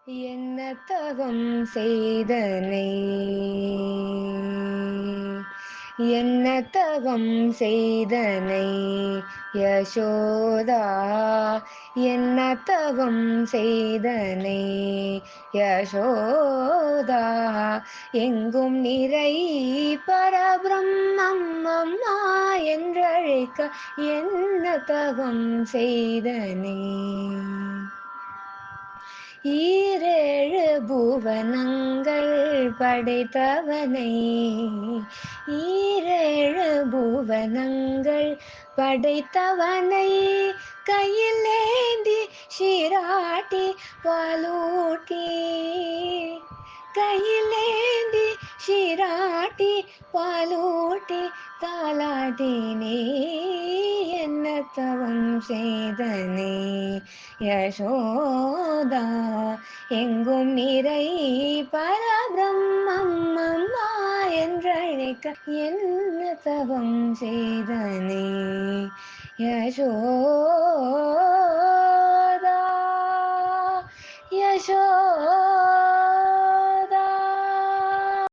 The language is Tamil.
என்ன தவம் செய்தனை, என்ன தவம் செய்தனை யசோதா, என்ன தவம் செய்தனை யசோதா. எங்கும் நிறை பரபிரம்மம் அம்மா என்றழைக்க என்ன தவம் செய்தனை. ஈரேழு பூவனங்கள் படைத்தவனை, ஈரேழு பூவனங்கள் படைத்தவனை கையில் ஏந்தி சீராட்டி பாலூட்டி, கையில் ஏந்தி சீராட்டி பாலூட்டி தாலாட்டினே என்ன தவம் செய்தனே யசோதா. எங்கும் நிறை பரபிரம்மம் அம்மா என்றழைக்க என்ன தவம் செய்தனே யசோதா, யசோதா.